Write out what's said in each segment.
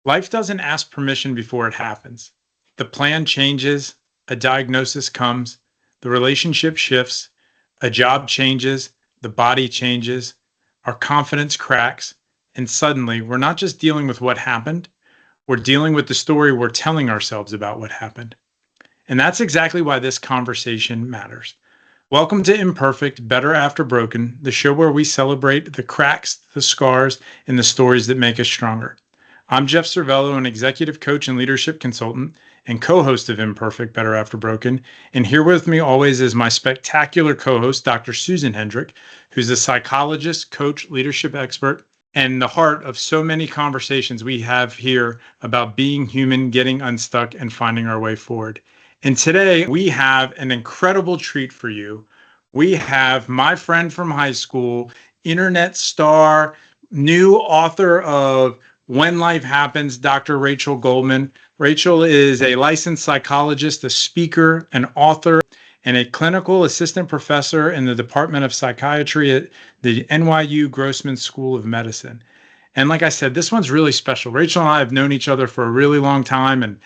Life doesn't ask permission before it happens. The plan changes, a diagnosis comes, the relationship shifts, a job changes, the body changes, our confidence cracks, and suddenly we're not just dealing with what happened, we're dealing with the story we're telling ourselves about what happened. And that's exactly why this conversation matters. Welcome to Imperfect, Better After Broken, the show where we celebrate the cracks, the scars, and the stories that make us stronger. I'm Jeff Servello, an executive coach and leadership consultant and co-host of Imperfect, Better After Broken. And here with me always is my spectacular co-host, Dr. Susan Hendrich, who's a psychologist, coach, leadership expert, and the heart of so many conversations we have here about being human, getting unstuck, and finding our way forward. And today we have an incredible treat for you. We have my friend from high school, internet star, new author of When Life Happens, Dr. Rachel Goldman. Rachel is a licensed psychologist, a speaker, an author, and a clinical assistant professor in the Department of Psychiatry at the NYU Grossman School of Medicine. And like I said, this one's really special. Rachel and I have known each other for a really long time, and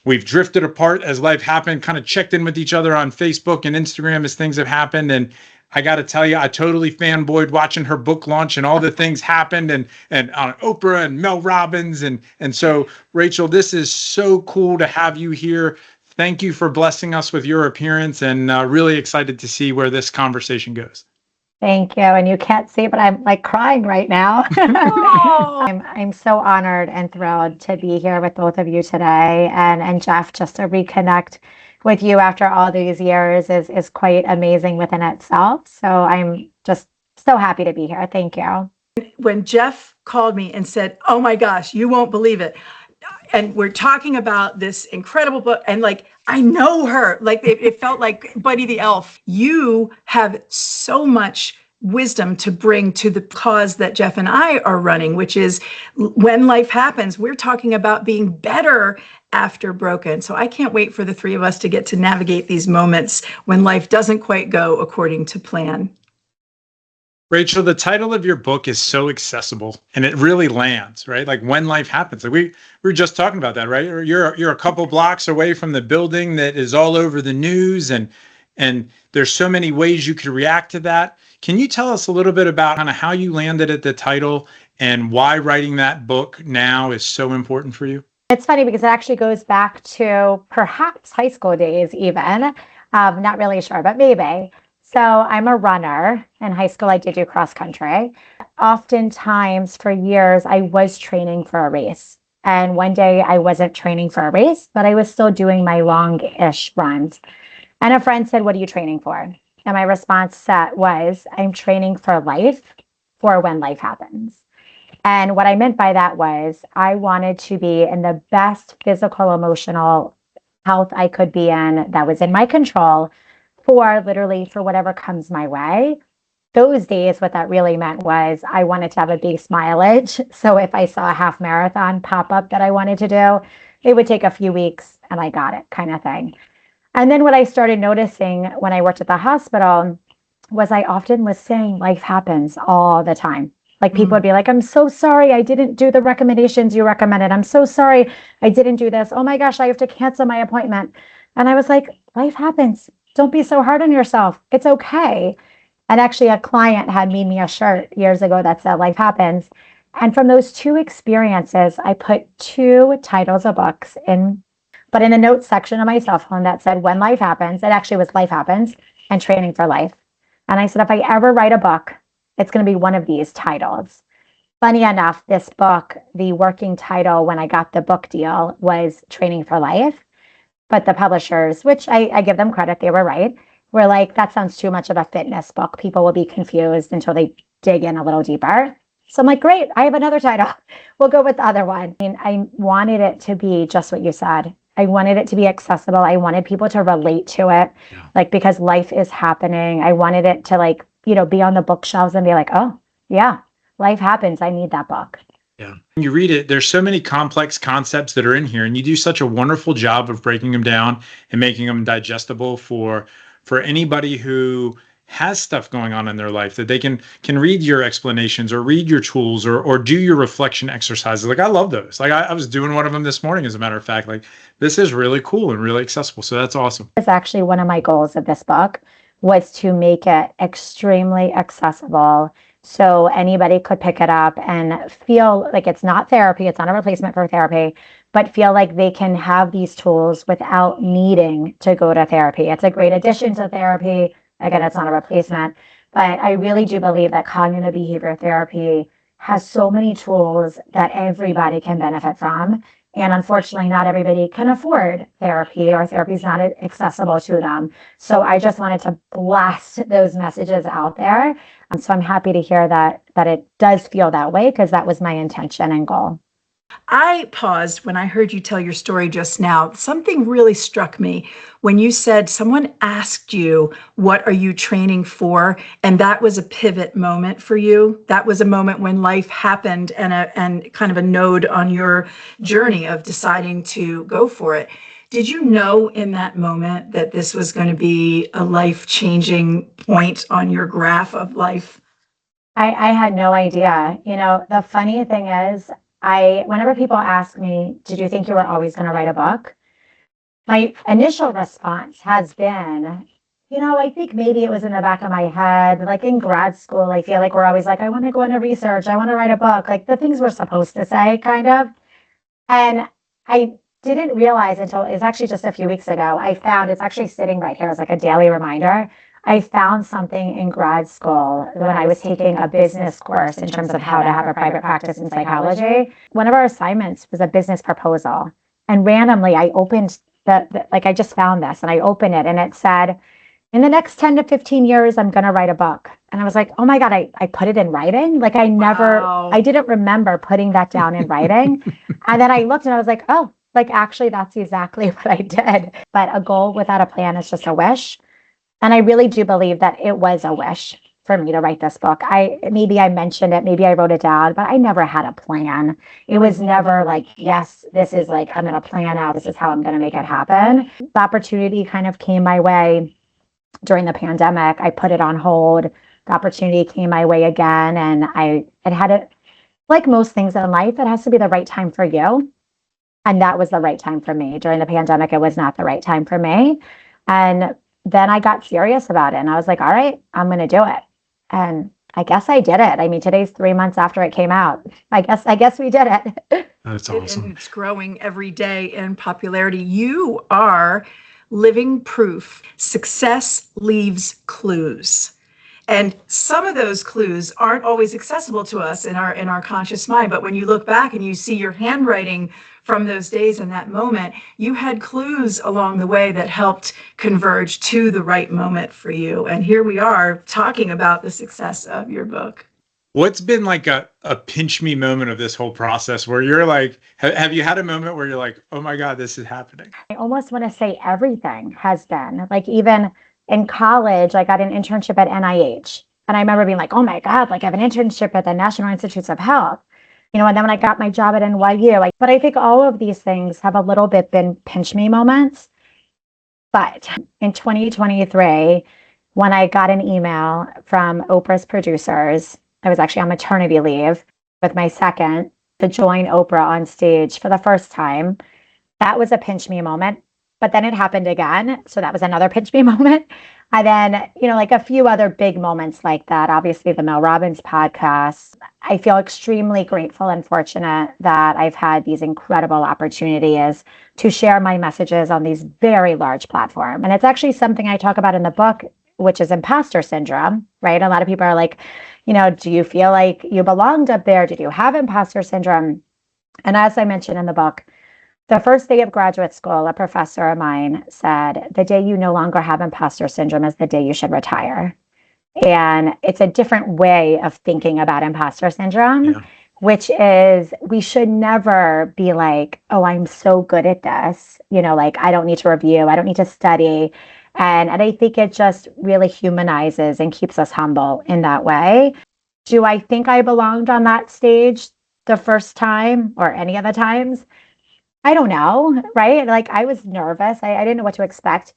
we've drifted apart as life happened, kind of checked in with each other on Facebook and Instagram as things have happened. And I got to tell you, I totally fanboyed watching her book launch and all the things happened and on Oprah and Mel Robbins. And so, Rachel, this is so cool to have you here. Thank you for blessing us with your appearance, and really excited to see where this conversation goes. Thank you. And you can't see, but I'm like crying right now. I'm so honored and thrilled to be here with both of you today. And Jeff, just to reconnect with you after all these years is quite amazing within itself. So I'm just so happy to be here. Thank you. When Jeff called me and said, "Oh my gosh, you won't believe it," and we're talking about this incredible book, and like, I know her, like it felt like Buddy the Elf. You have so much wisdom to bring to the cause that Jeff and I are running, which is When Life Happens. We're talking about being better after broken. So I can't wait for the three of us to get to navigate these moments when life doesn't quite go according to plan. Rachel, the title of your book is so accessible, and it really lands, right? Like When Life Happens. Like we were just talking about that, right? You're a couple blocks away from the building that is all over the news, and there's so many ways you could react to that. Can you tell us a little bit about kind of how you landed at the title and why writing that book now is so important for you? It's funny because it actually goes back to perhaps high school days even. Not really sure, but maybe. So I'm a runner. In high school, I did do cross country. Oftentimes for years, I was training for a race. And one day I wasn't training for a race, but I was still doing my long-ish runs. And a friend said, "What are you training for?" And my response was, "I'm training for life, for when life happens." And what I meant by that was I wanted to be in the best physical, emotional health I could be in that was in my control for whatever comes my way. Those days, what that really meant was I wanted to have a base mileage. So if I saw a half marathon pop up that I wanted to do, it would take a few weeks and I got it, kind of thing. And then what I started noticing when I worked at the hospital was I often was saying life happens all the time. Like people would be like, "I'm so sorry I didn't do the recommendations you recommended. I'm so sorry I didn't do this. Oh my gosh, I have to cancel my appointment." And I was like, life happens. Don't be so hard on yourself. It's okay. And actually a client had made me a shirt years ago that said life happens. And from those two experiences, I put two titles of books in, but in the notes section of my cell phone that said When Life Happens. It actually was Life Happens and Training for Life. And I said, if I ever write a book, it's going to be one of these titles. Funny enough, this book, the working title when I got the book deal was Training for Life. But the publishers, which I give them credit, they were right, were like, that sounds too much of a fitness book. People will be confused until they dig in a little deeper. So I'm like, great, I have another title. We'll go with the other one. And I wanted it to be just what you said. I wanted it to be accessible. I wanted people to relate to it, like, because life is happening. I wanted it to, like, be on the bookshelves and be like, oh, yeah, life happens. I need that book. Yeah. When you read it, there's so many complex concepts that are in here, and you do such a wonderful job of breaking them down and making them digestible for anybody who has stuff going on in their life that they can read your explanations or read your tools or do your reflection exercises. Like, I love those. Like, I was doing one of them this morning, as a matter of fact. Like, this is really cool and really accessible. So that's awesome. It's actually one of my goals of this book was to make it extremely accessible so anybody could pick it up and feel like it's not therapy, it's not a replacement for therapy, but feel like they can have these tools without needing to go to therapy. It's a great addition to therapy. Again, it's not a replacement, but I really do believe that cognitive behavior therapy has so many tools that everybody can benefit from. And unfortunately, not everybody can afford therapy, or therapy is not accessible to them. So I just wanted to blast those messages out there. And so I'm happy to hear that it does feel that way, because that was my intention and goal. I paused when I heard you tell your story just now. Something really struck me when you said someone asked you, what are you training for? And that was a pivot moment for you. That was a moment when life happened and kind of a node on your journey of deciding to go for it. Did you know in that moment that this was going to be a life-changing point on your graph of life? I had no idea. The funny thing is, whenever people ask me, did you think you were always going to write a book? My initial response has been, I think maybe it was in the back of my head. Like in grad school, I feel like we're always like, I want to go into research. I want to write a book. Like the things we're supposed to say, kind of. And I didn't realize until it was actually just a few weeks ago, I found it's actually sitting right here as like a daily reminder. I found something in grad school when I was taking a business course in terms of how to have a private practice in psychology. One of our assignments was a business proposal. And randomly, I opened I just found this and I opened it and it said, in the next 10 to 15 years, I'm going to write a book. And I was like, oh my God, I put it in writing. Like I didn't remember putting that down in writing. And then I looked and I was like, oh, like actually, that's exactly what I did. But a goal without a plan is just a wish. And I really do believe that it was a wish for me to write this book. Maybe I mentioned it, maybe I wrote it down, but I never had a plan. It was never like, yes, this is like, I'm going to plan out, this is how I'm going to make it happen. The opportunity kind of came my way during the pandemic. I put it on hold. The opportunity came my way again. And like most things in life, it has to be the right time for you. And that was the right time for me. During the pandemic, it was not the right time for me. And then I got serious about it and I was like, all right, I'm going to do it. And I guess I did it. I mean, today's 3 months after it came out. I guess we did it. That's awesome. And it's growing every day in popularity. You are living proof. Success leaves clues. And some of those clues aren't always accessible to us in our conscious mind. But when you look back and you see your handwriting from those days and that moment, you had clues along the way that helped converge to the right moment for you. And here we are talking about the success of your book. What's been like a pinch me moment of this whole process where you're like, have you had a moment where you're like, oh my God, this is happening? I almost want to say everything has been. Like even in college, I got an internship at NIH. And I remember being like, oh my God, like I have an internship at the National Institutes of Health. And then when I got my job at NYU, but I think all of these things have a little bit been pinch me moments. But in 2023, when I got an email from Oprah's producers, I was actually on maternity leave with my second to join Oprah on stage for the first time. That was a pinch me moment. But then it happened again. So that was another pinch me moment. And then, like a few other big moments like that. Obviously, the Mel Robbins Podcast. I feel extremely grateful and fortunate that I've had these incredible opportunities to share my messages on these very large platforms. And it's actually something I talk about in the book, which is imposter syndrome, right? A lot of people are like, do you feel like you belonged up there? Did you have imposter syndrome? And as I mentioned in the book, the first day of graduate school, a professor of mine said, the day you no longer have imposter syndrome is the day you should retire. And it's a different way of thinking about imposter syndrome, which is we should never be like, oh, I'm so good at this. Like I don't need to review. I don't need to study. And I think it just really humanizes and keeps us humble in that way. Do I think I belonged on that stage the first time or any of the times? I don't know, right? Like I was nervous. I didn't know what to expect.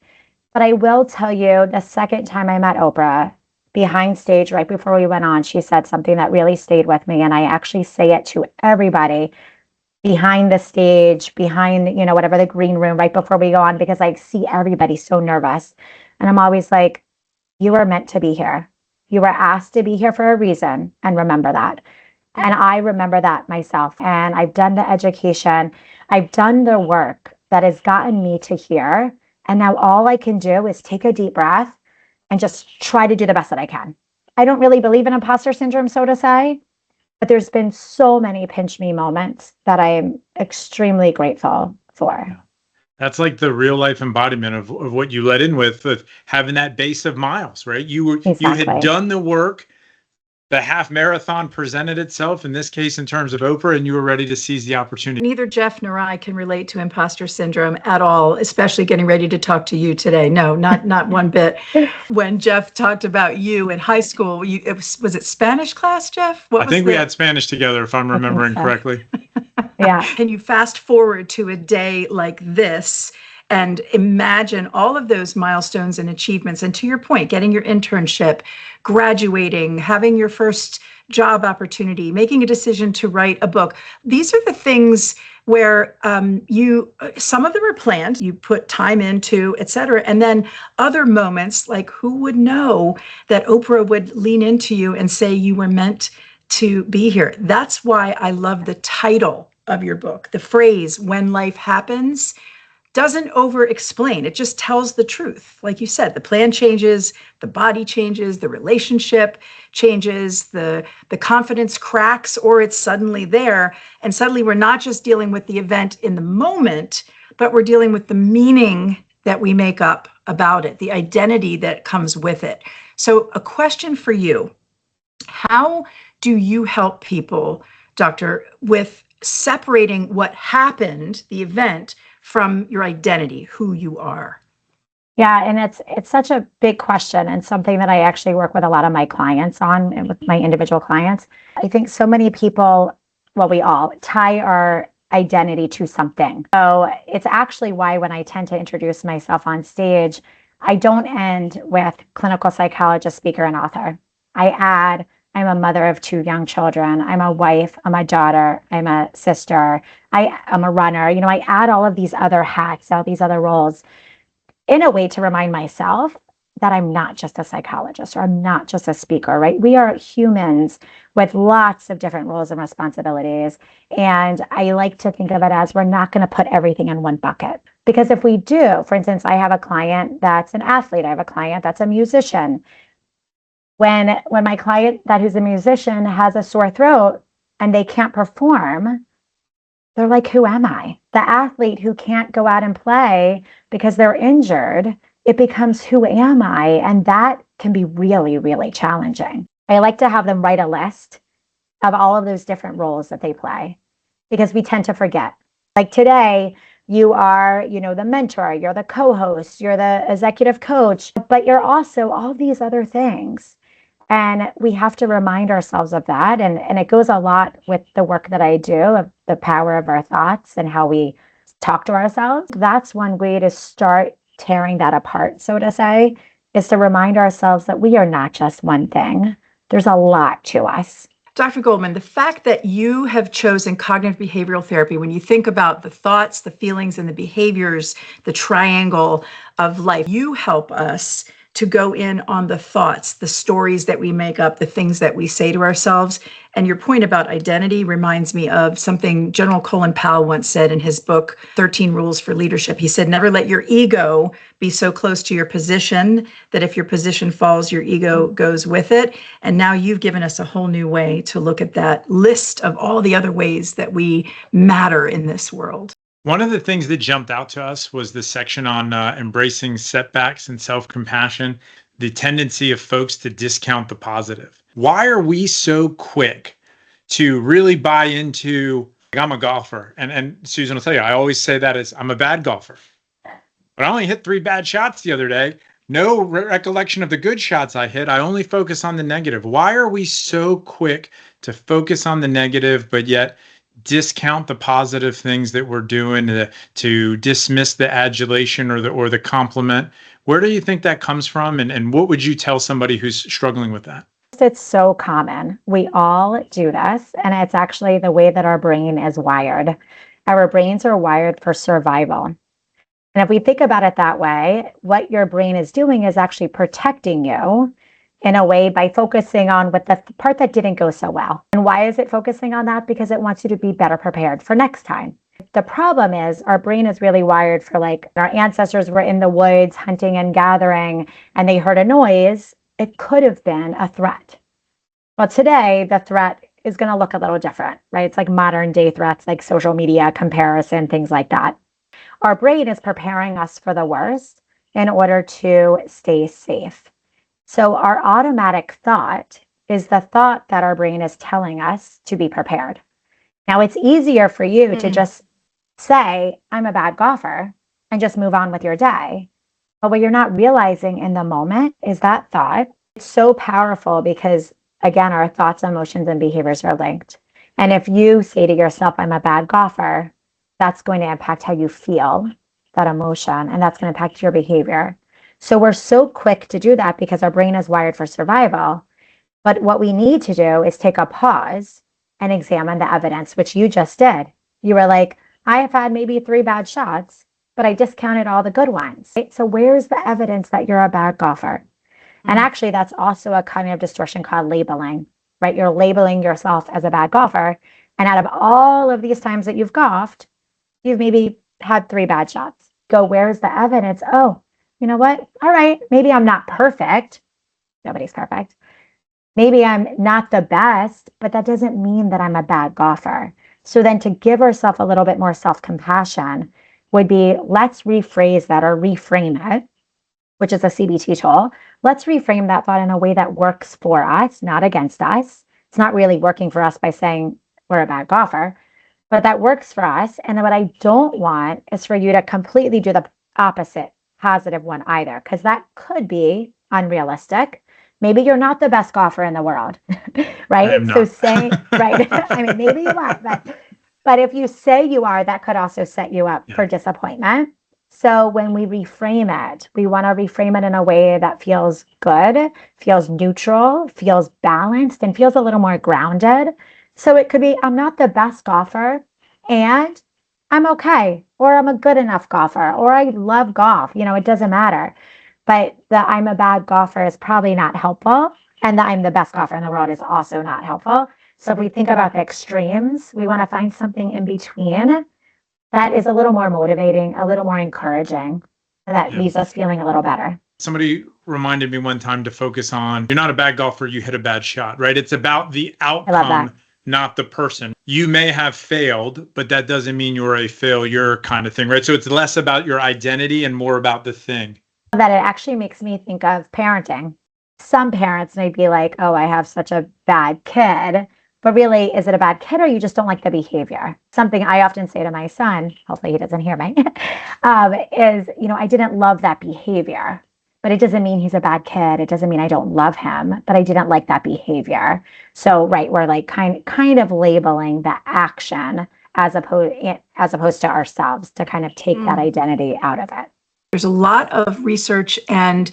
But I will tell you, the second time I met Oprah, behind stage, right before we went on, she said something that really stayed with me. And I actually say it to everybody behind the stage, behind, whatever the green room, right before we go on, because I see everybody so nervous. And I'm always like, you are meant to be here. You were asked to be here for a reason. And remember that. And I remember that myself. And I've done the education. I've done the work that has gotten me to here. And now all I can do is take a deep breath and just try to do the best that I can. I don't really believe in imposter syndrome, so to say, but there's been so many pinch me moments that I am extremely grateful for. That's like the real life embodiment of what you led in with having that base of miles, right? You had done the work. The half marathon presented itself, in this case, in terms of Oprah, and you were ready to seize the opportunity. Neither Jeff nor I can relate to imposter syndrome at all, especially getting ready to talk to you today. No, not one bit. When Jeff talked about you in high school, was it Spanish class, Jeff? I think we had Spanish together, if I'm remembering correctly. Yeah. Can you fast forward to a day like this and imagine all of those milestones and achievements? And to your point, getting your internship, graduating, having your first job opportunity, making a decision to write a book. These are the things where some of them are planned, you put time into, et cetera. And then other moments, like who would know that Oprah would lean into you and say you were meant to be here? That's why I love the title of your book. The phrase, "when life happens," doesn't over-explain. It just tells the truth. Like you said, the plan changes, the body changes, the relationship changes, the confidence cracks, or it's suddenly there. And suddenly we're not just dealing with the event in the moment, but we're dealing with the meaning that we make up about it, the identity that comes with it. So a question for you: how do you help people, Doctor, with separating what happened, the event, from your identity, who you are? Yeah, and it's such a big question, and something that I actually work with a lot of my clients on, and with my individual clients. I think so many people, well, we all tie our identity to something. So it's actually why when I tend to introduce myself on stage, I don't end with clinical psychologist, speaker, and author. I add, I'm a mother of 2 young children. I'm a wife. I'm a daughter. I'm a sister. I'm a runner. I add all of these other hats, all these other roles in a way to remind myself that I'm not just a psychologist, or I'm not just a speaker, right? We are humans with lots of different roles and responsibilities. And I like to think of it as we're not going to put everything in one bucket. Because if we do, for instance, I have a client that's an athlete. I have a client that's a musician. When my client who's a musician has a sore throat and they can't perform, they're like, who am I? The athlete who can't go out and play because they're injured, it becomes, who am I? And that can be really, really challenging. I like to have them write a list of all of those different roles that they play, because we tend to forget. Like today, you are, the mentor, you're the co-host, you're the executive coach, but you're also all these other things. And we have to remind ourselves of that. And it goes a lot with the work that I do, of the power of our thoughts and how we talk to ourselves. That's one way to start tearing that apart, so to say, is to remind ourselves that we are not just one thing. There's a lot to us. Dr. Goldman, the fact that you have chosen cognitive behavioral therapy, when you think about the thoughts, the feelings, and the behaviors, the triangle of life, you help us to go in on the thoughts, the stories that we make up, the things that we say to ourselves. And your point about identity reminds me of something General Colin Powell once said in his book, 13 Rules for Leadership. He said, never let your ego be so close to your position that if your position falls, your ego goes with it. And now you've given us a whole new way to look at that list of all the other ways that we matter in this world. One of the things that jumped out to us was the section on embracing setbacks and self-compassion, the tendency of folks to discount the positive. Why are we so quick to really buy into, like, I'm a golfer? And Susan will tell you, I always say that as, I'm a bad golfer. But I only hit 3 bad shots the other day. No recollection of the good shots I hit. I only focus on the negative. Why are we so quick to focus on the negative, but yet discount the positive things that we're doing, to dismiss the adulation or the compliment Where do you think that comes from? And what would you tell somebody who's struggling with that? It's so common. We all do this, and it's actually the way that our brain is wired. Our brains are wired for survival. And if we think about it that way, what your brain is doing is actually protecting you in a way by focusing on what the part that didn't go so well. And why is it focusing on that? Because it wants you to be better prepared for next time. The problem is our brain is really wired for, like, our ancestors were in the woods hunting and gathering, and they heard a noise. It could have been a threat. Well, today, the threat is going to look a little different, right? It's like modern day threats, like social media comparison, things like that. Our brain is preparing us for the worst in order to stay safe. So our automatic thought is the thought that our brain is telling us to be prepared. Now, it's easier for you to just say, I'm a bad golfer, and just move on with your day. But what you're not realizing in the moment is that thought. It's so powerful because, again, our thoughts, emotions, and behaviors are linked. And if you say to yourself, I'm a bad golfer, that's going to impact how you feel, that emotion, and that's going to impact your behavior. So we're so quick to do that because our brain is wired for survival. But what we need to do is take a pause and examine the evidence, which you just did. You were like, I have had maybe 3 bad shots, but I discounted all the good ones. Right? So where's the evidence that you're a bad golfer? And actually, that's also a cognitive distortion called labeling, right? You're labeling yourself as a bad golfer. And out of all of these times that you've golfed, you've maybe had 3 bad shots. Go, where's the evidence? Oh, you know what? All right, maybe I'm not perfect. Nobody's perfect. Maybe I'm not the best, but that doesn't mean that I'm a bad golfer. So then to give ourselves a little bit more self-compassion would be, let's rephrase that or reframe it, which is a CBT tool. Let's reframe that thought in a way that works for us, not against us. It's not really working for us by saying we're a bad golfer, but that works for us. And what I don't want is for you to completely do the opposite positive one either, because that could be unrealistic. Maybe you're not the best golfer in the world, right? So saying, right, I mean, maybe you are, but if you say you are, that could also set you up for disappointment. So when we reframe it, we want to reframe it in a way that feels good, feels neutral, feels balanced, and feels a little more grounded. So it could be, I'm not the best golfer, and I'm okay, or I'm a good enough golfer, or I love golf. You know, it doesn't matter. But the I'm a bad golfer is probably not helpful. And the I'm the best golfer in the world is also not helpful. So if we think about the extremes, we want to find something in between that is a little more motivating, a little more encouraging, and that leaves us feeling a little better. Somebody reminded me one time to focus on, you're not a bad golfer, you hit a bad shot, right? It's about the outcome, not the person. You may have failed, but that doesn't mean you're a failure kind of thing, right? So it's less about your identity and more about the thing. That it actually makes me think of parenting. Some parents may be like, oh, I have such a bad kid. But really, is it a bad kid or you just don't like the behavior? Something I often say to my son, hopefully he doesn't hear me, is, you know, I didn't love that behavior, but it doesn't mean he's a bad kid. It doesn't mean I don't love him, but I didn't like that behavior. So, right, we're like kind of labeling the action as opposed to ourselves to kind of take that identity out of it. There's a lot of research and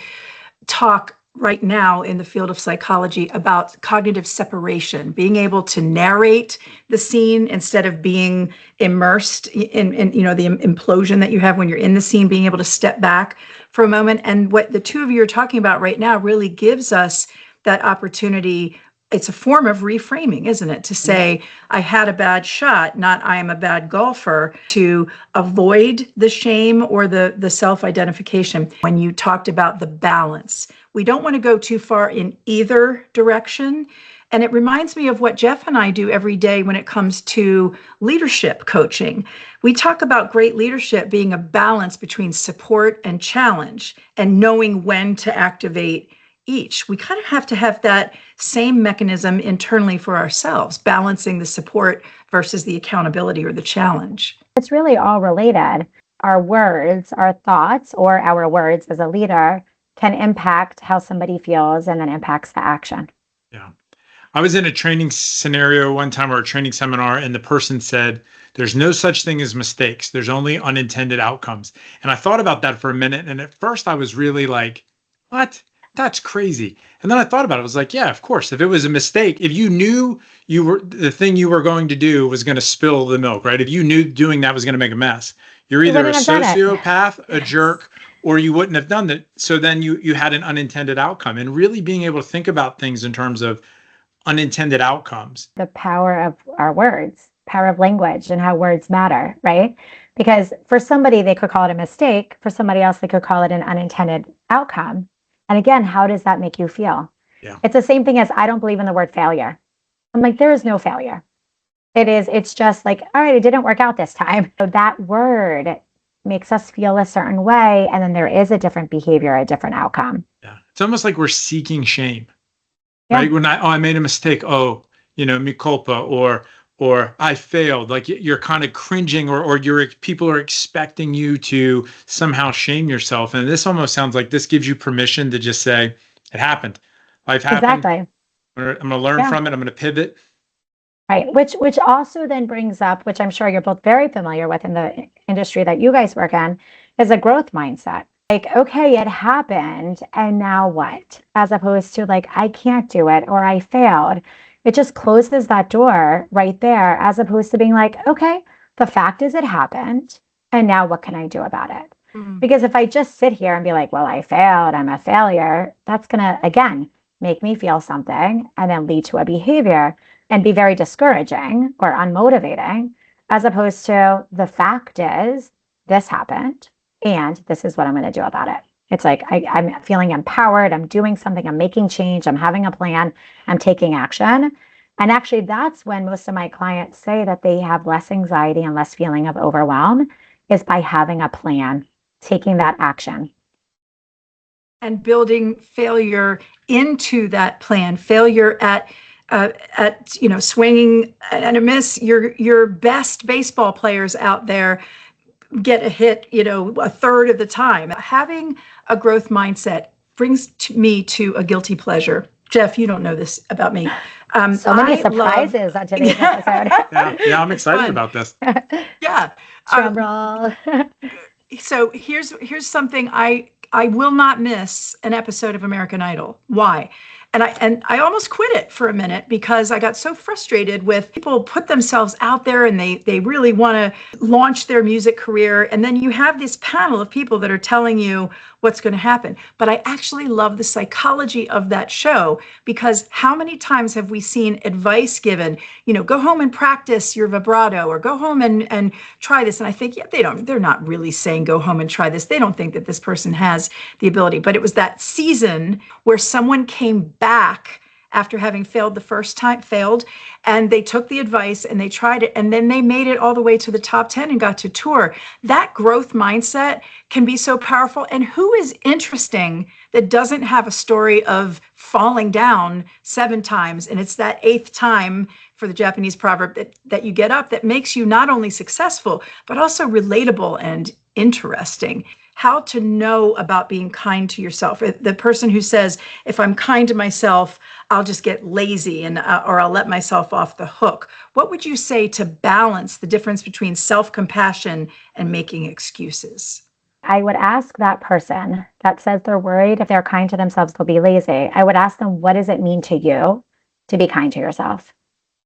talk right now in the field of psychology about cognitive separation, being able to narrate the scene instead of being immersed in you know, the implosion that you have when you're in the scene, being able to step back for a moment. And what the two of you are talking about right now really gives us that opportunity. It's a form of reframing, isn't it? To say, I had a bad shot, not I am a bad golfer, to avoid the shame or the self-identification. When you talked about the balance, we don't want to go too far in either direction. And it reminds me of what Jeff and I do every day when it comes to leadership coaching. We talk about great leadership being a balance between support and challenge and knowing when to activate each. We kind of have to have that same mechanism internally for ourselves, balancing the support versus the accountability or the challenge. It's really all related. Our words, our thoughts, or our words as a leader can impact how somebody feels and then impacts the action. Yeah. I was in a training scenario one time, or a training seminar, and the person said, there's no such thing as mistakes. There's only unintended outcomes. And I thought about that for a minute. And at first I was really like, what? That's crazy. And then I thought about it. I was like, yeah, of course. If it was a mistake, if you knew the thing you were going to do was going to spill the milk, right? If you knew doing that was going to make a mess, you're either a sociopath, a jerk, or you wouldn't have done that. So then you had an unintended outcome. And really being able to think about things in terms of unintended outcomes. The power of our words, power of language, and how words matter, right? Because for somebody, they could call it a mistake. For somebody else, they could call it an unintended outcome. And again, how does that make you feel? Yeah. It's the same thing as I don't believe in the word failure. I'm like, there is no failure. It's just like, all right, it didn't work out this time. So that word makes us feel a certain way. And then there is a different behavior, a different outcome. Yeah. It's almost like we're seeking shame, Yeah. right? When I made a mistake. Oh, mi culpa, or I failed. Like you're kind of cringing, or people are expecting you to somehow shame yourself. And this almost sounds like this gives you permission to just say, it happened. Life happened. Exactly. I'm going to learn from it. I'm going to pivot. Right. Which also then brings up, which I'm sure you're both very familiar with in the industry that you guys work in, is a growth mindset. Like, okay, it happened, and now what? As opposed to like, I can't do it, or I failed. It just closes that door right there, as opposed to being like, okay, the fact is it happened, and now what can I do about it? Mm-hmm. Because if I just sit here and be like, well, I failed, I'm a failure, that's going to, again, make me feel something and then lead to a behavior and be very discouraging or unmotivating, as opposed to the fact is this happened and this is what I'm going to do about it. It's like I'm feeling empowered. I'm doing something. I'm making change. I'm having a plan. I'm taking action. And actually, that's when most of my clients say that they have less anxiety and less feeling of overwhelm, is by having a plan, taking that action. And building failure into that plan, failure at swinging and a miss. Your best baseball players out there get a hit, a third of the time. Having a growth mindset brings me to a guilty pleasure. Jeff, you don't know this about me. So many surprises on today's episode. Yeah, I'm excited about this. Yeah. Drum roll. So here's something I will not miss an episode of American Idol. Why? And I almost quit it for a minute because I got so frustrated with people put themselves out there and they really want to launch their music career. And then you have this panel of people that are telling you what's going to happen. But I actually love the psychology of that show, because how many times have we seen advice given, go home and practice your vibrato, or go home and try this. And I think, they're not really saying go home and try this. They don't think that this person has the ability. But it was that season where someone came back after having failed the first time, and they took the advice and they tried it, and then they made it all the way to the top 10 and got to tour. That growth mindset can be so powerful. And who is interesting that doesn't have a story of falling down 7 times, and it's that 8th time, for the Japanese proverb, that you get up, that makes you not only successful, but also relatable and interesting. How to know about being kind to yourself. The person who says, if I'm kind to myself, I'll just get lazy or I'll let myself off the hook. What would you say to balance the difference between self-compassion and making excuses? I would ask that person that says they're worried if they're kind to themselves, they'll be lazy. I would ask them, what does it mean to you to be kind to yourself?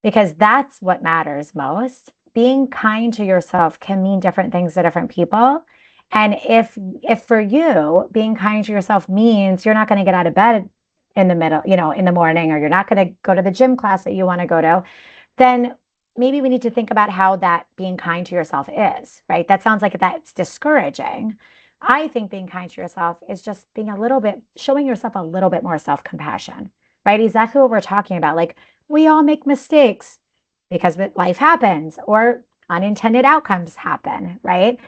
Because that's what matters most. Being kind to yourself can mean different things to different people. And if for you, being kind to yourself means you're not going to get out of bed in the middle, in the morning, or you're not going to go to the gym class that you want to go to, then maybe we need to think about how that being kind to yourself is, right? That sounds like that's discouraging. I think being kind to yourself is just showing yourself a little bit more self-compassion, right? Exactly what we're talking about. Like, we all make mistakes because life happens, or unintended outcomes happen, right?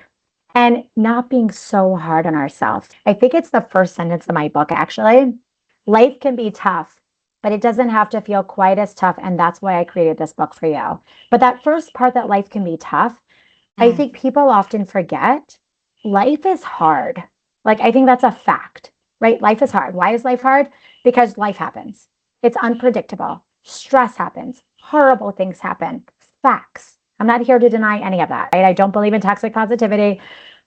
And not being so hard on ourselves. I think it's the first sentence of my book, actually. Life can be tough, but it doesn't have to feel quite as tough. And that's why I created this book for you. But that first part, that life can be tough, I think people often forget life is hard. Like, I think that's a fact, right? Life is hard. Why is life hard? Because life happens. It's unpredictable. Stress happens. Horrible things happen. Facts. I'm not here to deny any of that, right? I don't believe in toxic positivity.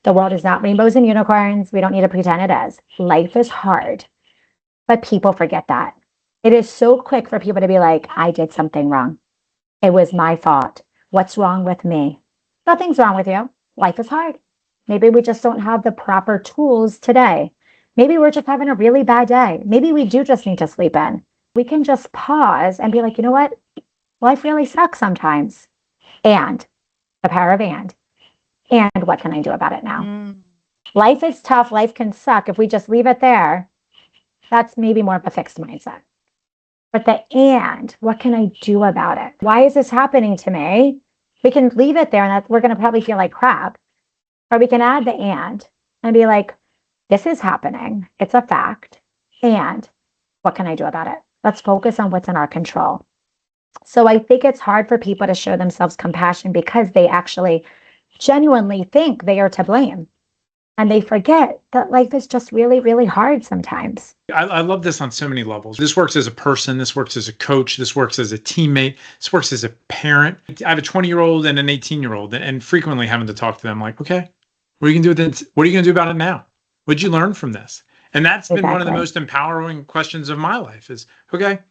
The world is not rainbows and unicorns. We don't need to pretend it is. Life is hard, but people forget that. It is so quick for people to be like, I did something wrong. It was my fault. What's wrong with me? Nothing's wrong with you. Life is hard. Maybe we just don't have the proper tools today. Maybe we're just having a really bad day. Maybe we do just need to sleep in. We can just pause and be like, you know what? Life really sucks sometimes. And the power of and what can I do about it now? Life is tough. Life can suck. If we just leave it there, that's maybe more of a fixed mindset. But what can I do about it? Why is this happening to me? We can leave it there and that we're going to probably feel like crap. Or we can add the and be like, this is happening. It's a fact. And what can I do about it? Let's focus on what's in our control. So I think it's hard for people to show themselves compassion because they actually genuinely think they are to blame. And they forget that life is just really, really hard sometimes. I love this on so many levels. This works as a person. This works as a coach. This works as a teammate. This works as a parent. I have a 20-year-old and an 18-year-old, and frequently having to talk to them like, okay, what are you going to do with it? What are you going to do about it now? What did you learn from this? And that's been one of the most empowering questions of my life is, okay, what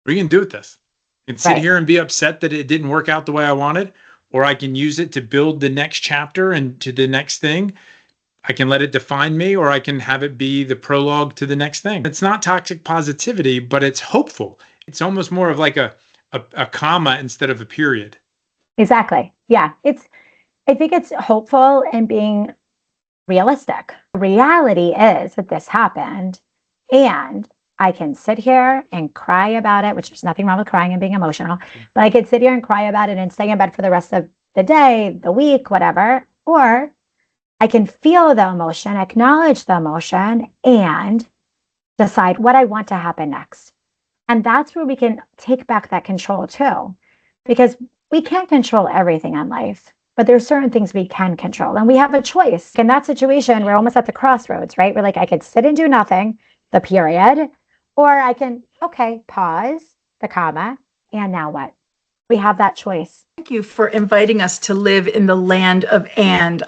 are you going to do with this? And sit here and be upset that it didn't work out the way I wanted, or I can use it to build the next chapter and to the next thing. I can let it define me, or I can have it be the prologue to the next thing. It's not toxic positivity, but it's hopeful. It's almost more of like a comma instead of a period. Exactly. Yeah. I think it's hopeful and being realistic. Reality is that this happened, and I can sit here and cry about it, which there's nothing wrong with crying and being emotional, but I could sit here and cry about it and stay in bed for the rest of the day, the week, whatever, or I can feel the emotion, acknowledge the emotion, and decide what I want to happen next. And that's where we can take back that control too, because we can't control everything in life, but there's certain things we can control, and we have a choice. In that situation, we're almost at the crossroads, right? We're like, I could sit and do nothing, the period, or I can, pause, the comma, and now what? We have that choice. Thank you for inviting us to live in the land of and.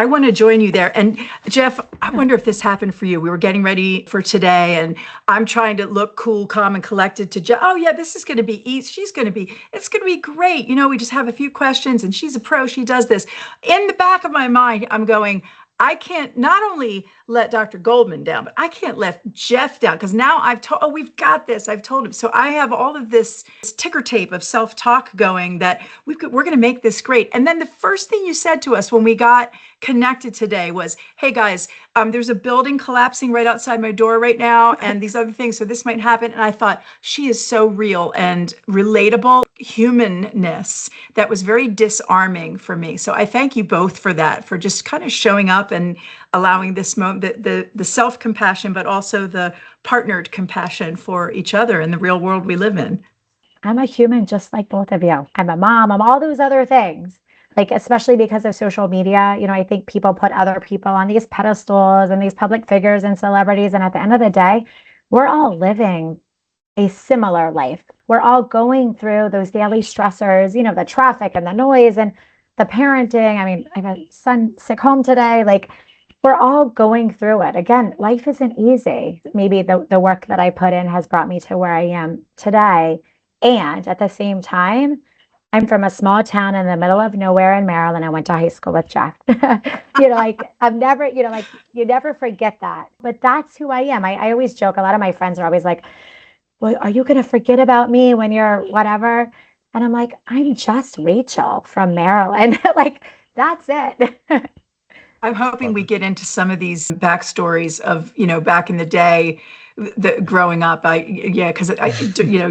I want to join you there. And Jeff, I wonder if this happened for you. We were getting ready for today, and I'm trying to look cool, calm, and collected to Jeff. Oh yeah, this is going to be easy. it's going to be great. We just have a few questions, and she's a pro. She does this. In the back of my mind, I'm going, I can't not only let Dr. Goldman down, but I can't let Jeff down, because now we've got this. I've told him. So I have all of this ticker tape of self-talk going that we're going to make this great. And then the first thing you said to us when we got connected today was, hey guys, there's a building collapsing right outside my door right now, and these other things, so this might happen. And I thought, she is so real and relatable. Humanness that was very disarming for me. So I thank you both for that, for just kind of showing up and allowing this moment, the self-compassion, but also the partnered compassion for each other in the real world we live in. I'm a human just like both of you. I'm a mom. I'm all those other things. Like, especially because of social media, I think people put other people on these pedestals and these public figures and celebrities. And at the end of the day, we're all living a similar life. We're all going through those daily stressors, the traffic and the noise and the parenting. I mean, I have a son sick home today. Like, we're all going through it. Again, life isn't easy. Maybe the work that I put in has brought me to where I am today. And at the same time, I'm from a small town in the middle of nowhere in Maryland. I went to high school with Jeff. I've never, you never forget that. But that's who I am. I always joke. A lot of my friends are always like, well, are you going to forget about me when you're whatever? And I'm like, I'm just Rachel from Maryland. Like, that's it. I'm hoping we get into some of these backstories of, back in the day, growing up. Because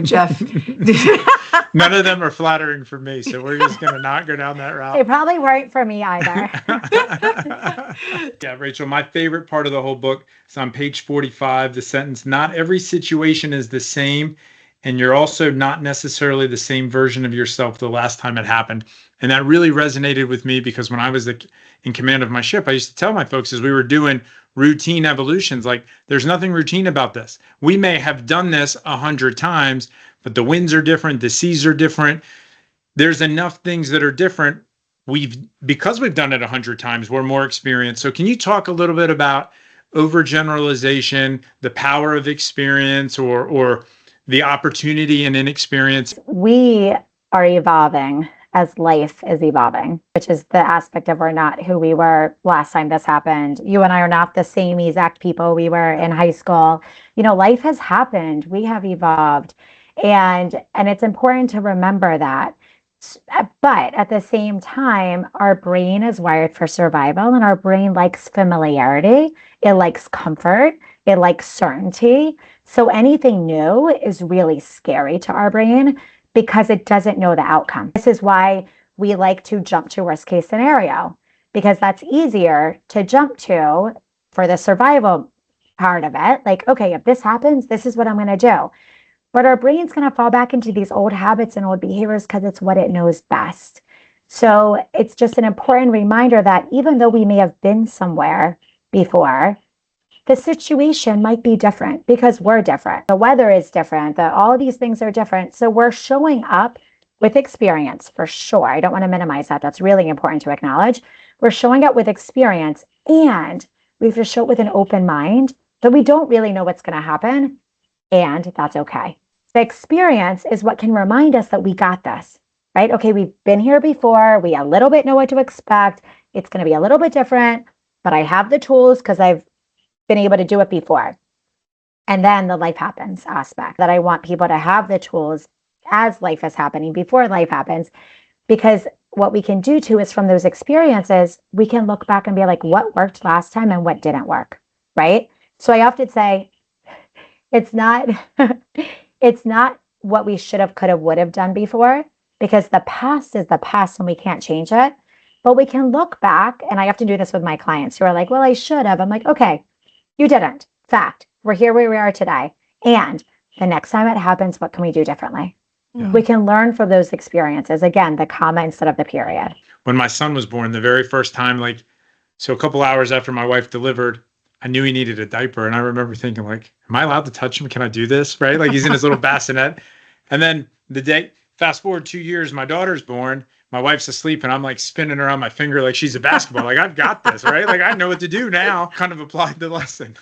Jeff. None of them are flattering for me, so we're just going to not go down that route. They probably weren't for me either. Yeah, Rachel, my favorite part of the whole book is on page 45, the sentence, "Not every situation is the same, and you're also not necessarily the same version of yourself the last time it happened. And that really resonated with me because when I was in command of my ship, I used to tell my folks as we were doing routine evolutions, like there's nothing routine about this. We may have done this 100 times, but the winds are different, the seas are different. There's enough things that are different. Because we've done it 100 times, we're more experienced. So can you talk a little bit about overgeneralization, the power of experience, or the opportunity and inexperience? We are evolving as life is evolving, which is the aspect of we're not who we were last time this happened. You and I are not the same exact people we were in high school. Life has happened. We have evolved. And it's important to remember that. But at the same time, our brain is wired for survival, and our brain likes familiarity. It likes comfort. It likes certainty. So anything new is really scary to our brain because it doesn't know the outcome. This is why we like to jump to worst case scenario, because that's easier to jump to for the survival part of it. Like, okay, if this happens, this is what I'm going to do. But our brain's going to fall back into these old habits and old behaviors because it's what it knows best. So it's just an important reminder that even though we may have been somewhere before, the situation might be different because we're different. The weather is different. All these things are different. So we're showing up with experience for sure. I don't want to minimize that. That's really important to acknowledge. We're showing up with experience, and we have to show it with an open mind that we don't really know what's going to happen. And that's okay. The experience is what can remind us that we got this, right? Okay, we've been here before. We a little bit know what to expect. It's going to be a little bit different, but I have the tools because I've been able to do it before. And then the life happens aspect, that I want people to have the tools as life is happening, before life happens, because what we can do too is from those experiences, we can look back and be like, what worked last time and what didn't work, right? So I often say, it's not what we should have, could have, would have done before, because the past is the past and we can't change it. But we can look back, and I often do this with my clients who are like, well, I should have. I'm like, okay, you didn't. Fact, we're here where we are today. And the next time it happens, what can we do differently? Yeah. We can learn from those experiences. Again, the comma instead of the period. When my son was born, the very first time, so a couple hours after my wife delivered, I knew he needed a diaper. And I remember thinking, am I allowed to touch him? Can I do this? Right? He's in his little bassinet. And then fast forward 2 years, my daughter's born. My wife's asleep and I'm spinning around my finger like she's a basketball. I've got this, right? I know what to do now. Kind of applied the lesson.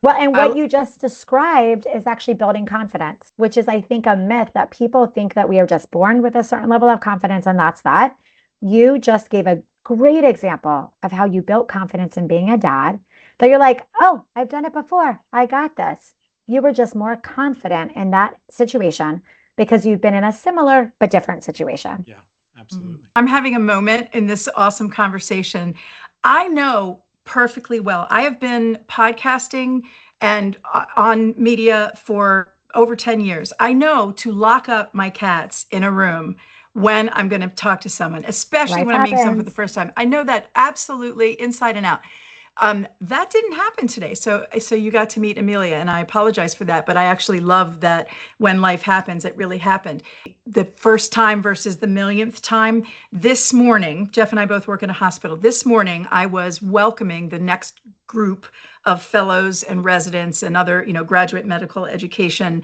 Well, and what you just described is actually building confidence, which is, I think, a myth that people think that we are just born with a certain level of confidence, and that's that. You just gave a great example of how you built confidence in being a dad, that you're like, oh, I've done it before. I got this. You were just more confident in that situation because you've been in a similar but different situation. Yeah. Absolutely. I'm having a moment in this awesome conversation. I know perfectly well. I have been podcasting and on media for over 10 years. I know to lock up my cats in a room when I'm going to talk to someone, especially when I'm meeting someone for the first time. I know that absolutely inside and out. That didn't happen today. So you got to meet Amelia, and I apologize for that, but I actually love that when life happens, it really happened. The first time versus the millionth time. This morning, Jeff and I both work in a hospital. This morning, I was welcoming the next group of fellows and residents and other, graduate medical education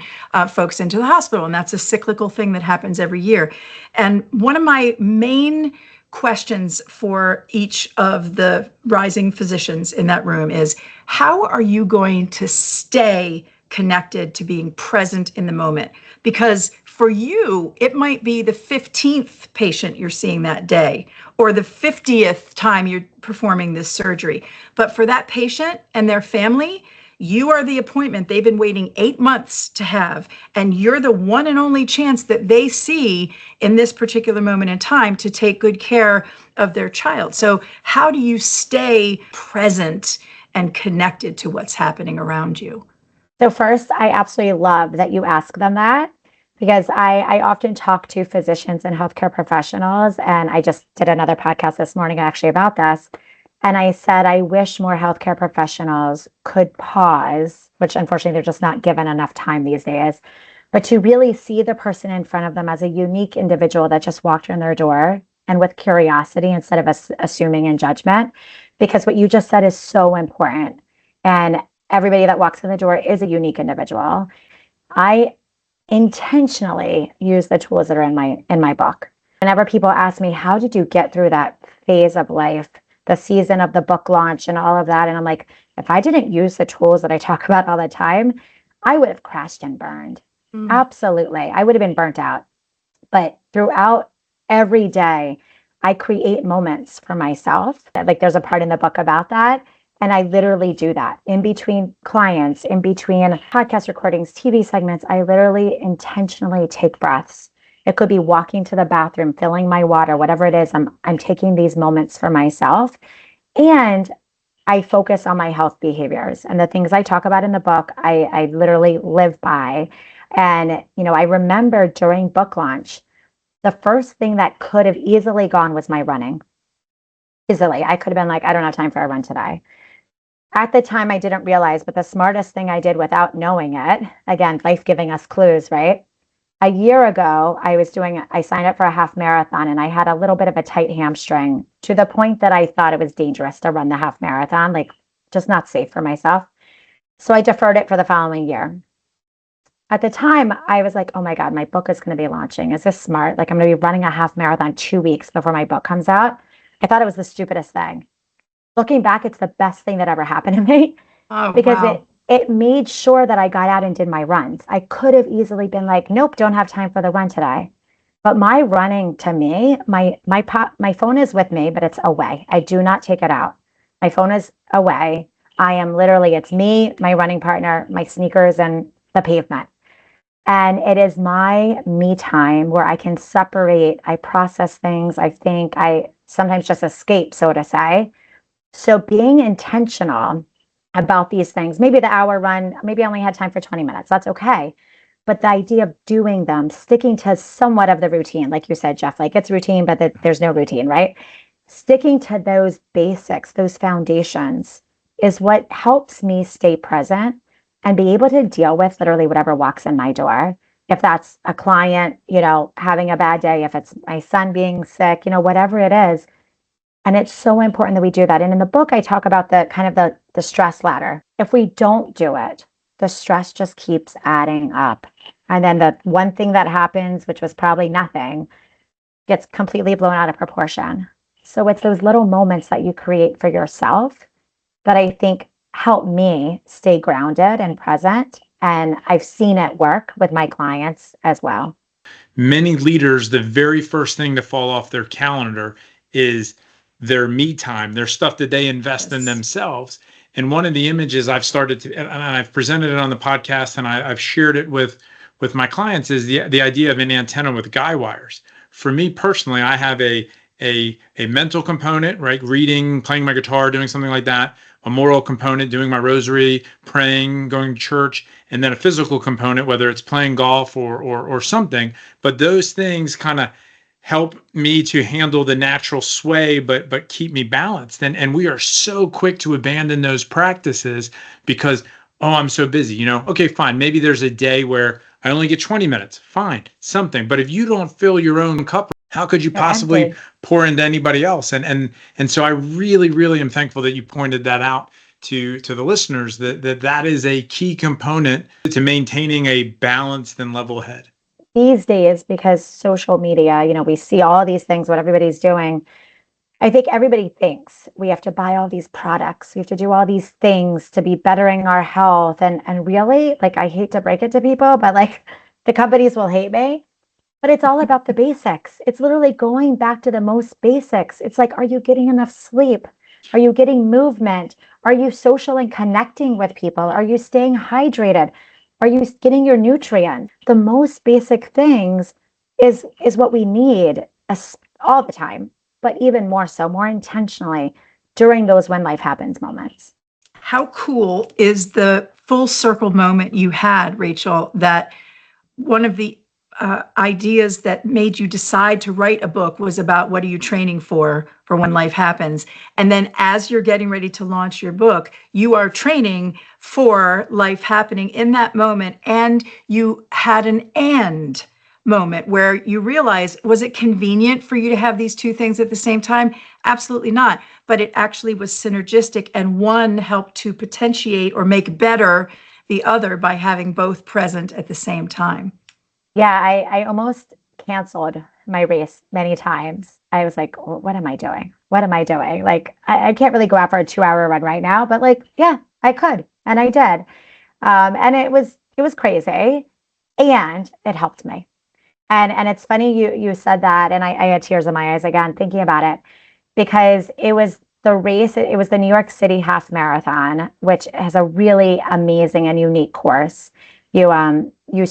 folks into the hospital. And that's a cyclical thing that happens every year. And one of my main questions for each of the rising physicians in that room is, how are you going to stay connected to being present in the moment? Because for you, it might be the 15th patient you're seeing that day, or the 50th time you're performing this surgery. But for that patient and their family, you are the appointment they've been waiting 8 months to have, and you're the one and only chance that they see in this particular moment in time to take good care of their child. So how do you stay present and connected to what's happening around you? So first, I absolutely love that you ask them that, because I often talk to physicians and healthcare professionals, and I just did another podcast this morning actually about this. And I said, I wish more healthcare professionals could pause, which unfortunately they're just not given enough time these days, but to really see the person in front of them as a unique individual that just walked in their door, and with curiosity instead of assuming and judgment, because what you just said is so important. And everybody that walks in the door is a unique individual. I intentionally use the tools that are in my book. Whenever people ask me, how did you get through that phase of life, the season of the book launch and all of that? And I'm like, if I didn't use the tools that I talk about all the time, I would have crashed and burned. Absolutely. I would have been burnt out. But throughout every day, I create moments for myself. Like there's a part in the book about that. And I literally do that in between clients, in between podcast recordings, TV segments. I literally intentionally take breaths. It could be walking to the bathroom, filling my water, whatever it is. I'm taking these moments for myself. And I focus on my health behaviors, and the things I talk about in the book, I literally live by. And, I remember during book launch, the first thing that could have easily gone was my running. Easily. I could have been like, I don't have time for a run today. At the time, I didn't realize, but the smartest thing I did without knowing it, again, life giving us clues, right? A year ago, I signed up for a half marathon, and I had a little bit of a tight hamstring to the point that I thought it was dangerous to run the half marathon, like just not safe for myself. So I deferred it for the following year. At the time, I was like, oh my God, my book is going to be launching. Is this smart? Like I'm going to be running a half marathon 2 weeks before my book comes out. I thought it was the stupidest thing. Looking back, it's the best thing that ever happened to me because it made sure that I got out and did my runs. I could have easily been like, nope, don't have time for the run today. But my running, to me, my phone is with me, but it's away. I do not take it out. My phone is away. I am literally, it's me, my running partner, my sneakers, and the pavement. And it is my me time where I can separate, I process things, I think, I sometimes just escape, so to say. So being intentional about these things, maybe the hour run, maybe I only had time for 20 minutes, that's okay. But the idea of doing them, sticking to somewhat of the routine, like you said, Jeff, like it's routine, but there's no routine, right? Sticking to those basics, those foundations is what helps me stay present and be able to deal with literally whatever walks in my door. If that's a client, having a bad day, if it's my son being sick, whatever it is. And it's so important that we do that. And in the book, I talk about the stress ladder. If we don't do it, the stress just keeps adding up. And then the one thing that happens, which was probably nothing, gets completely blown out of proportion. So it's those little moments that you create for yourself that I think help me stay grounded and present. And I've seen it work with my clients as well. Many leaders, the very first thing to fall off their calendar is their me time, their stuff that they invest in themselves. And one of the images I've started to, and I've presented it on the podcast, and I've shared it with my clients, is the idea of an antenna with guy wires. For me personally, I have a mental component, right? Reading, playing my guitar, doing something like that. A moral component, doing my rosary, praying, going to church, and then a physical component, whether it's playing golf or something. But those things kind of help me to handle the natural sway, but keep me balanced. And we are so quick to abandon those practices because, I'm so busy. Okay, fine. Maybe there's a day where I only get 20 minutes. Fine, something. But if you don't fill your own cup, how could you possibly pour into anybody else? And so I really, really am thankful that you pointed that out to the listeners, that is a key component to maintaining a balanced and level head. These days, because social media, we see all these things, what everybody's doing. I think everybody thinks we have to buy all these products. We have to do all these things to be bettering our health. And really, I hate to break it to people, but the companies will hate me. But it's all about the basics. It's literally going back to the most basics. It's like, are you getting enough sleep? Are you getting movement? Are you social and connecting with people? Are you staying hydrated? Are you getting your nutrients? The most basic things is what we need all the time, but even more so, more intentionally during those when life happens moments. How cool is the full circle moment you had, Rachel, that one of the ideas that made you decide to write a book was about what are you training for when life happens. And then as you're getting ready to launch your book, you are training for life happening in that moment. And you had an and moment where you realize, was it convenient for you to have these two things at the same time? Absolutely not. But it actually was synergistic, and one helped to potentiate or make better the other by having both present at the same time. Yeah, I almost canceled my race many times. I was like, what am I doing? What am I doing? Like, I can't really go out for a 2-hour run right now, but like, yeah, I could. And I did. And it was crazy, and it helped me. And it's funny you said that, and I had tears in my eyes again thinking about it, because it was the race. It was the New York City Half Marathon, which has a really amazing and unique course. You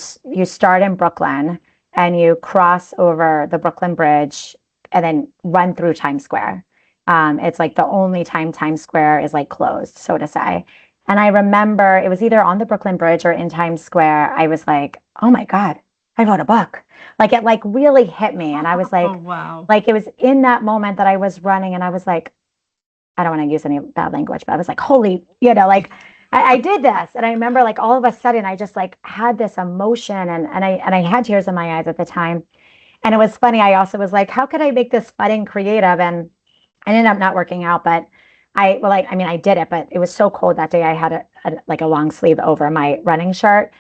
start in Brooklyn and you cross over the Brooklyn Bridge and then run through Times Square. It's like the only time Times Square is like closed, so to say. And I remember it was either on the Brooklyn Bridge or in Times Square. I was like, oh my God, I wrote a book. Like it like really hit me. And I was like, oh, wow. Like it was in that moment that I was running and I was like, I don't want to use any bad language, but I was like, holy, like I did this. And I remember like all of a sudden I just like had this emotion and I had tears in my eyes at the time. And it was funny. I also was like, how could I make this fun and creative? And I ended up not working out, but I did it, but it was so cold that day. I had a long sleeve over my running shirt,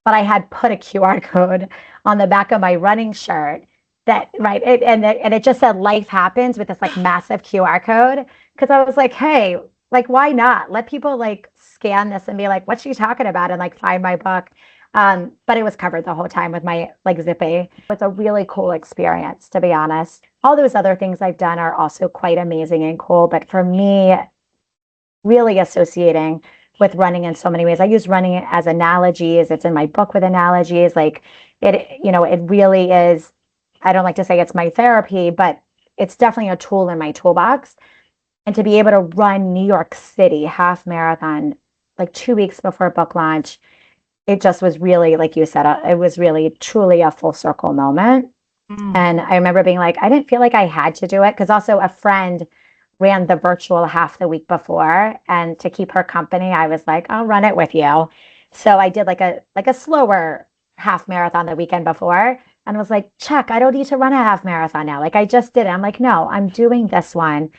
but I had put a QR code on the back of my running shirt and it just said life happens with this like massive QR code. Cause I was like, hey, like, why not let people like scan this and be like, what's she talking about? And like find my book. But it was covered the whole time with my like zippy. It's a really cool experience, to be honest. All those other things I've done are also quite amazing and cool. But for me, really associating with running in so many ways. I use running as analogies. It's in my book with analogies. Like it really is. I don't like to say it's my therapy, but it's definitely a tool in my toolbox. And to be able to run New York City half marathon like 2 weeks before book launch, it just was really, like you said, it was really truly a full circle moment. And I remember being like, I didn't feel like I had to do it, because also a friend ran the virtual half the week before, and to keep her company, I was like, I'll run it with you. So I did like a slower half marathon the weekend before, and was like, check, I don't need to run a half marathon now. Like I just did it. I'm like, no, I'm doing this one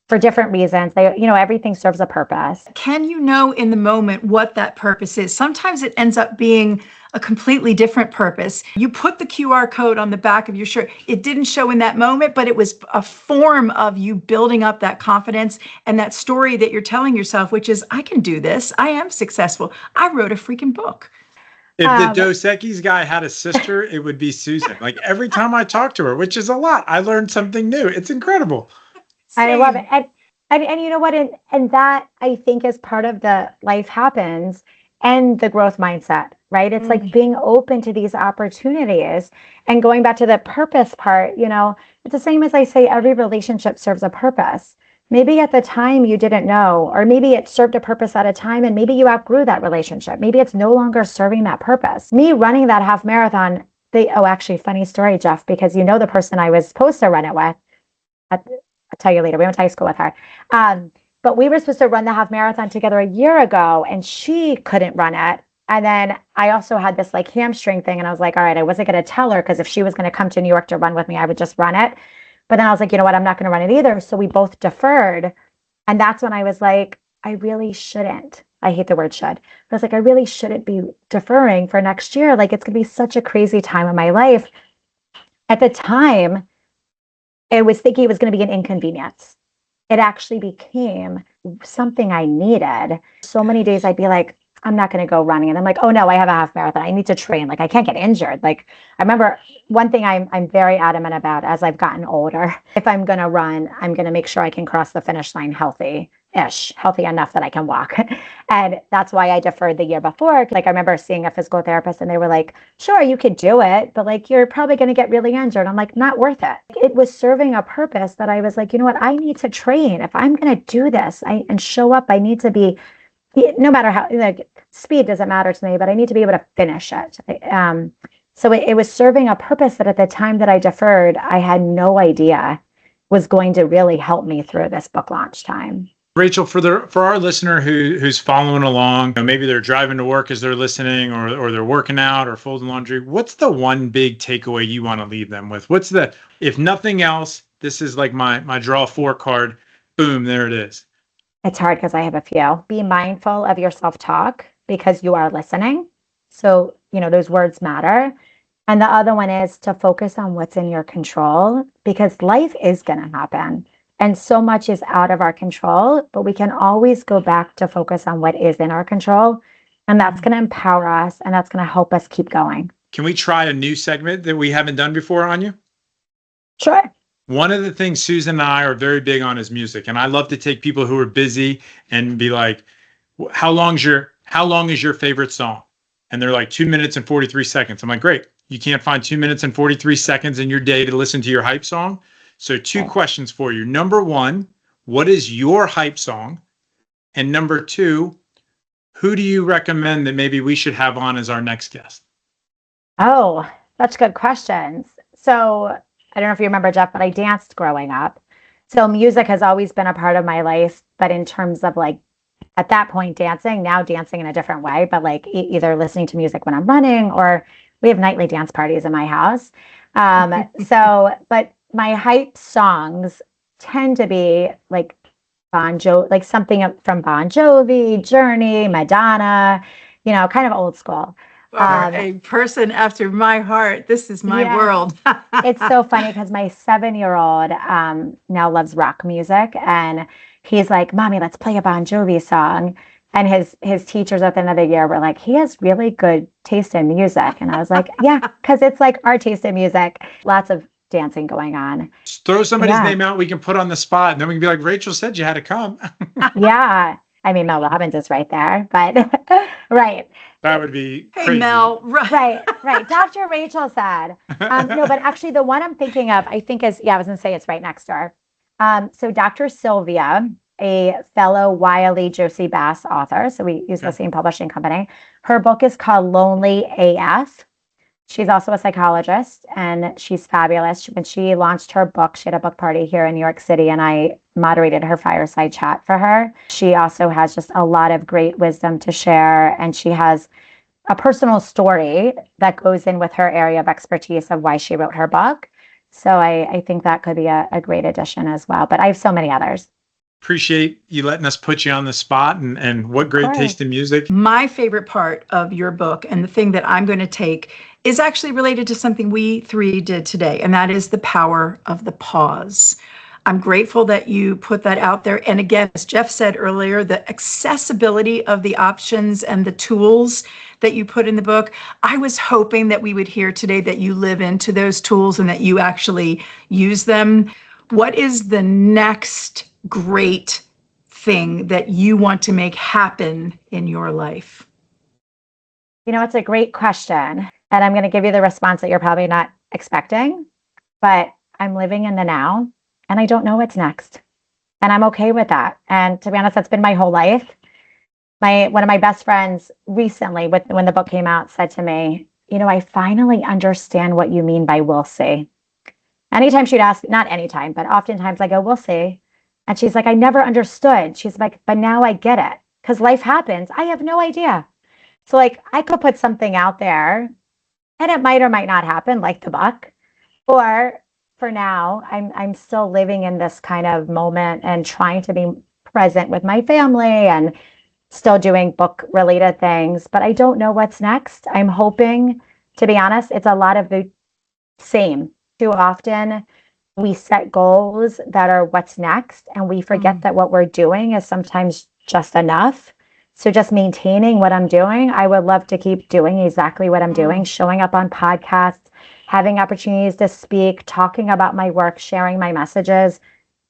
for different reasons. Everything serves a purpose. Can you know in the moment what that purpose is? Sometimes it ends up being a completely different purpose. You put the QR code on the back of your shirt. It didn't show in that moment, but it was a form of you building up that confidence and that story that you're telling yourself, which is, I can do this. I am successful. I wrote a freaking book. If the Dos Equis guy had a sister, it would be Susan. Like every time I talk to her, which is a lot, I learned something new. It's incredible. I love it. And you know what? And that I think is part of the life happens and the growth mindset, right? It's like being open to these opportunities and going back to the purpose part, it's the same as I say, every relationship serves a purpose. Maybe at the time you didn't know, or maybe it served a purpose at a time and maybe you outgrew that relationship. Maybe it's no longer serving that purpose. Me running that half marathon, actually funny story, Jeff, because the person I was supposed to run it with, I'll tell you later. We went to high school with her. But we were supposed to run the half marathon together a year ago, and she couldn't run it. And then I also had this like hamstring thing, and I was like, all right, I wasn't going to tell her, because if she was going to come to New York to run with me, I would just run it. But then I was like, you know what? I'm not going to run it either. So we both deferred. And that's when I was like, I really shouldn't. I hate the word should. But I was like, I really shouldn't be deferring for next year. Like, it's going to be such a crazy time in my life. At the time, I was thinking it was going to be an inconvenience. It actually became something I needed. So many days I'd be like, I'm not going to go running. And I'm like, oh no, I have a half marathon. I need to train. Like I can't get injured. Like I remember one thing I'm very adamant about as I've gotten older, if I'm going to run, I'm going to make sure I can cross the finish line healthy enough that I can walk. And that's why I deferred the year before. Like I remember seeing a physical therapist and they were like, sure, you could do it, but like, you're probably going to get really injured. I'm like, not worth it. It was serving a purpose that I was like, you know what? I need to train. If I'm going to do this and show up, I need to be, no matter how, like speed doesn't matter to me, but I need to be able to finish it. So it was serving a purpose that at the time that I deferred, I had no idea was going to really help me through this book launch time. Rachel, for our listener who's following along, maybe they're driving to work as they're listening, or they're working out or folding laundry, what's the one big takeaway you want to leave them with? If nothing else, this is like my draw 4 card, boom, there it is. It's hard because I have a few. Be mindful of your self-talk because you are listening. So, those words matter. And the other one is to focus on what's in your control, because life is going to happen. And so much is out of our control, but we can always go back to focus on what is in our control. And that's going to empower us, and that's going to help us keep going. Can we try a new segment that we haven't done before on you? Sure. One of the things Susan and I are very big on is music. And I love to take people who are busy and be like, how long is your favorite song? And they're like 2 minutes and 43 seconds. I'm like, great. You can't find 2 minutes and 43 seconds in your day to listen to your hype song. So 2 questions for you. Number 1, what is your hype song? And number 2, who do you recommend that maybe we should have on as our next guest? Oh, that's good questions. So I don't know if you remember, Jeff, but I danced growing up. So music has always been a part of my life. But in terms of at that point, dancing in a different way, but either listening to music when I'm running, or we have nightly dance parties in my house. But my hype songs tend to be something from Bon Jovi, Journey, Madonna, kind of old school. A person after my heart. This is my world. It's so funny because my 7-year-old now loves rock music, and he's like, "Mommy, let's play a Bon Jovi song." And his teachers at the end of the year were like, "He has really good taste in music." And I was like, "Yeah, because it's our taste in music." Lots of dancing going on. Just throw somebody's name out we can put on the spot, and then we can be like, Rachel said you had to come. Yeah. I mean, Mel Robbins is right there, but right. That would be crazy. Hey, Mel. Right. Dr. Rachel said. No, but actually the one I'm thinking of, I think is, I was going to say it's right next door. So Dr. Sylvia, a fellow Wiley Josie Bass author, so we use the same publishing company. Her book is called Lonely AF. She's also a psychologist, and she's fabulous. When she launched her book, she had a book party here in New York City, and I moderated her fireside chat for her. She also has just a lot of great wisdom to share, and she has a personal story that goes in with her area of expertise of why she wrote her book. So I think that could be a great addition as well. But I have so many others. Appreciate you letting us put you on the spot, and what great taste in music. My favorite part of your book, and the thing that I'm going to take, is actually related to something we 3 did today, and that is the power of the pause. I'm grateful that you put that out there. And again, as Jeff said earlier, the accessibility of the options and the tools that you put in the book. I was hoping that we would hear today that you live into those tools and that you actually use them. What is the next great thing that you want to make happen in your life? It's a great question. And I'm going to give you the response that you're probably not expecting, but I'm living in the now and I don't know what's next. And I'm okay with that. And to be honest, that's been my whole life. One of my best friends recently, when the book came out, said to me, I finally understand what you mean by we'll see. Anytime she'd ask, not anytime, but oftentimes I go, we'll see. And she's like, I never understood. She's like, but now I get it because life happens. I have no idea. So I could put something out there and it might or might not happen, like the book. Or for now, I'm still living in this kind of moment and trying to be present with my family and still doing book related things, but I don't know what's next. I'm hoping, to be honest, it's a lot of the same. Too often we set goals that are what's next, and we forget that what we're doing is sometimes just enough. So just maintaining what I'm doing, I would love to keep doing exactly what I'm doing, showing up on podcasts, having opportunities to speak, talking about my work, sharing my messages,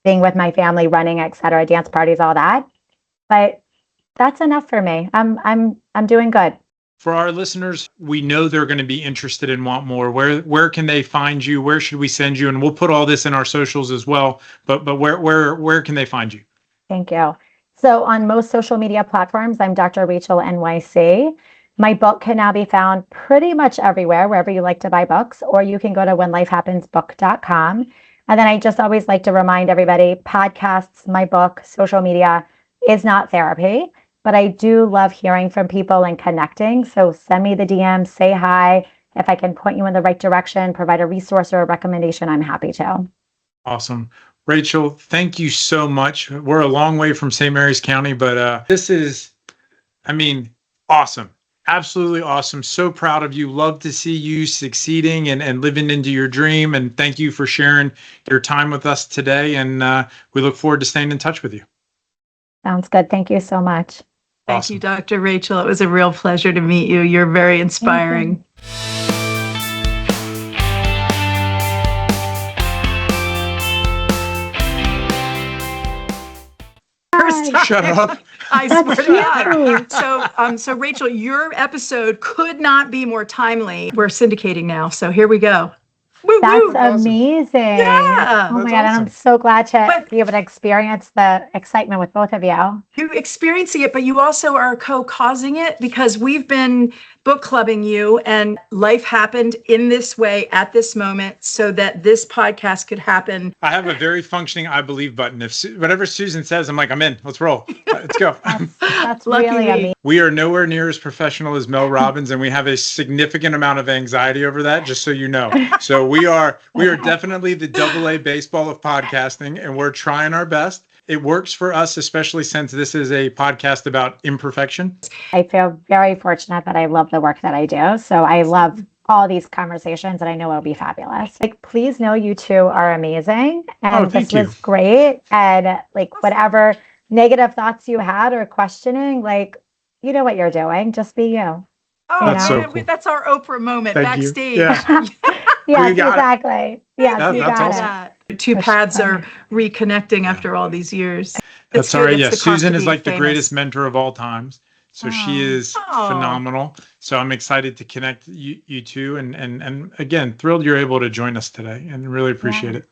being with my family, running, etc., dance parties, all that. But that's enough for me. I'm doing good. For our listeners, we know they're going to be interested and want more. Where can they find you? Where should we send you? And we'll put all this in our socials as well. But where can they find you? Thank you. So on most social media platforms, I'm Dr. Rachel NYC. My book can now be found pretty much everywhere, wherever you like to buy books, or you can go to whenlifehappensbook.com. And then I just always like to remind everybody, podcasts, my book, social media is not therapy, but I do love hearing from people and connecting. So send me the DM, say hi. If I can point you in the right direction, provide a resource or a recommendation, I'm happy to. Awesome. Rachel, thank you so much. We're a long way from St. Mary's County, but this is, awesome. Absolutely awesome. So proud of you. Love to see you succeeding and living into your dream. And thank you for sharing your time with us today. And we look forward to staying in touch with you. Sounds good. Thank you so much. Thank Awesome. you, Dr. Rachel. It was a real pleasure to meet you. You're very inspiring. Shut up. I swear to God. So Rachel, your episode could not be more timely. We're syndicating now, so here we go. Woo, That's woo. amazing. Yeah. Oh my That's God. And awesome. I'm so glad to be able to experience the excitement with both of you. You experiencing it, but you also are co-causing it because we've been book clubbing you and life happened in this way at this moment so that this podcast could happen. I have a very functioning I believe button. If whatever Susan says, I'm like, I'm in. Let's roll. Let's go. That's Lucky really me. amazing. We are nowhere near as professional as Mel Robbins, and we have a significant amount of anxiety over that, just so you know. So we are definitely the AA baseball of podcasting, and we're trying our best. It works for us, especially since this is a podcast about imperfection. I feel very fortunate that I love the work that I do. So I love all these conversations and I know it'll be fabulous. Like, please know you two are amazing. And thank this was great. And like whatever negative thoughts you had or questioning, like, you know what you're doing. Just be you. Oh, That's so cool. That's our Oprah moment Thank you. backstage. Yeah. Yes, got it. exactly. Yes, Yeah, you that's got awesome. it. The two paths are reconnecting after all these years. That's all right. Yeah, Susan is like the famous. greatest mentor of all times. So she is Oh. phenomenal. So I'm excited to connect you two. And again, thrilled you're able to join us today and really appreciate it.